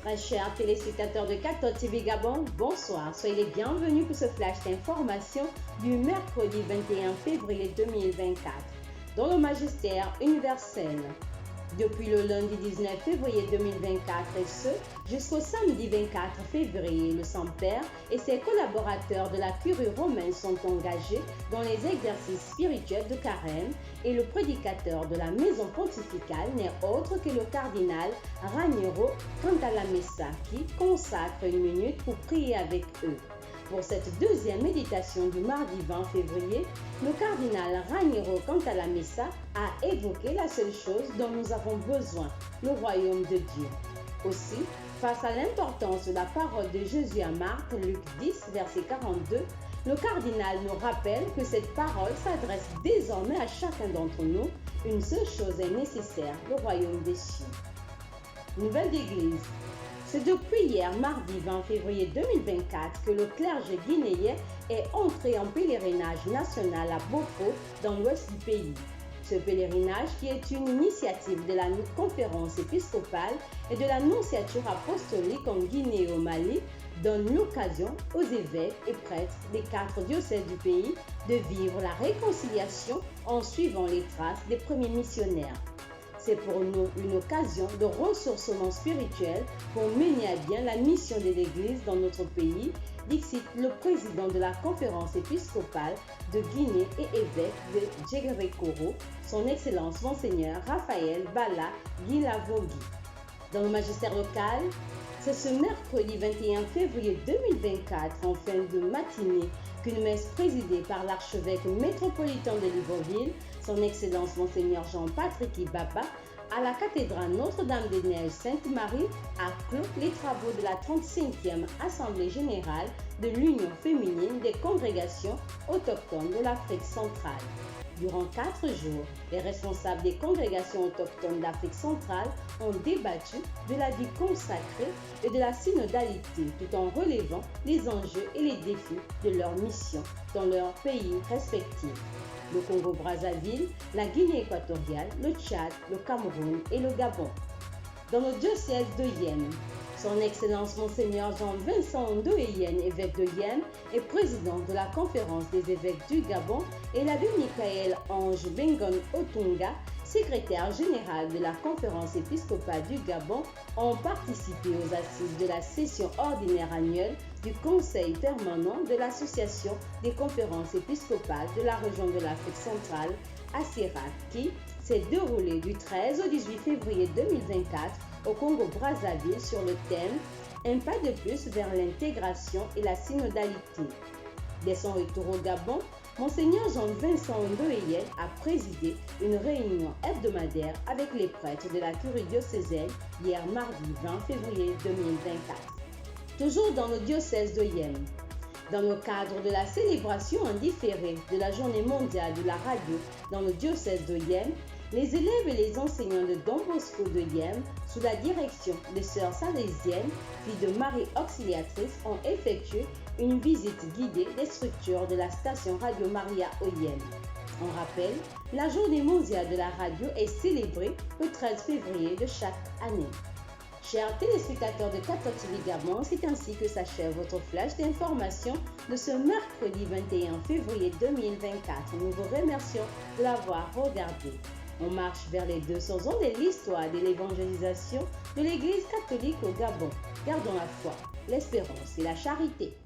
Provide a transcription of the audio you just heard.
Très chers téléspectateurs de Cathode TV Gabon, bonsoir. Soyez les bienvenus pour ce flash d'information du mercredi 21 février 2024 dans le magistère universel. Depuis le lundi 19 février 2024 et ce, jusqu'au samedi 24 février, le Saint-Père et ses collaborateurs de la curie romaine sont engagés dans les exercices spirituels de carême et le prédicateur de la maison pontificale n'est autre que le cardinal Raniero Cantalamessa qui consacre une minute pour prier avec eux. Pour cette deuxième méditation du mardi 20 février, le cardinal Raniero Cantalamessa a évoqué la seule chose dont nous avons besoin, le royaume de Dieu. Aussi, face à l'importance de la parole de Jésus à Marc, Luc 10, verset 42, le cardinal nous rappelle que cette parole s'adresse désormais à chacun d'entre nous. Une seule chose est nécessaire, le royaume des cieux. Nouvelle d'Église. C'est depuis hier, mardi 20 février 2024, que le clergé guinéen est entré en pèlerinage national à Bofo, dans l'ouest du pays. Ce pèlerinage, qui est une initiative de la conférence épiscopale et de la nonciature apostolique en Guinée et au Mali, donne l'occasion aux évêques et prêtres des 4 diocèses du pays de vivre la réconciliation en suivant les traces des premiers missionnaires. C'est pour nous une occasion de ressourcement spirituel pour mener à bien la mission de l'Église dans notre pays, dit le président de la conférence épiscopale de Guinée et évêque de Djeguérekoro, son Excellence Monseigneur Raphaël Bala Guilavogui. Dans le magistère local, c'est ce mercredi 21 février 2024, en fin de matinée, qu'une messe présidée par l'archevêque métropolitain de Libreville, son Excellence Monseigneur Jean-Patrick Ibaba, à la cathédrale Notre-Dame-des-Neiges Sainte-Marie, a clos les travaux de la 35e Assemblée générale de l'Union féminine des congrégations autochtones de l'Afrique centrale. Durant 4 jours, les responsables des congrégations autochtones d'Afrique centrale ont débattu de la vie consacrée et de la synodalité tout en relevant les enjeux et les défis de leur mission dans leurs pays respectifs. Le Congo-Brazzaville, la Guinée équatoriale, le Tchad, le Cameroun et le Gabon. Dans le diocèse de Yem, son Excellence Monseigneur Jean-Vincent Ndoyen, évêque de Yem et président de la conférence des évêques du Gabon, et l'abbé Michael Ange Bengon Otunga, secrétaire général de la conférence épiscopale du Gabon, ont participé aux assises de la session ordinaire annuelle du Conseil permanent de l'Association des conférences épiscopales de la région de l'Afrique centrale, ACERAC, qui s'est déroulée du 13 au 18 février 2024 au Congo-Brazzaville sur le thème « Un pas de plus vers l'intégration et la synodalité ». Dès son retour au Gabon, Monseigneur Jean-Vincent Ndoyen a présidé une réunion hebdomadaire avec les prêtres de la curie diocésaine hier mardi 20 février 2024. Toujours dans le diocèse de Yem, dans le cadre de la célébration en différé de la Journée mondiale de la radio dans le diocèse de Yem, les élèves et les enseignants de Don Bosco de Yem, sous la direction des sœurs salésiennes, filles de Marie Auxiliatrice, ont effectué une visite guidée des structures de la station Radio Maria au Yem. On rappelle, la Journée mondiale de la radio est célébrée le 13 février de chaque année. Chers téléspectateurs de Cathode TV Gabon, c'est ainsi que s'achève votre flash d'information de ce mercredi 21 février 2024. Nous vous remercions de l'avoir regardé. On marche vers les 200 ans de l'histoire de l'évangélisation de l'Église catholique au Gabon. Gardons la foi, l'espérance et la charité.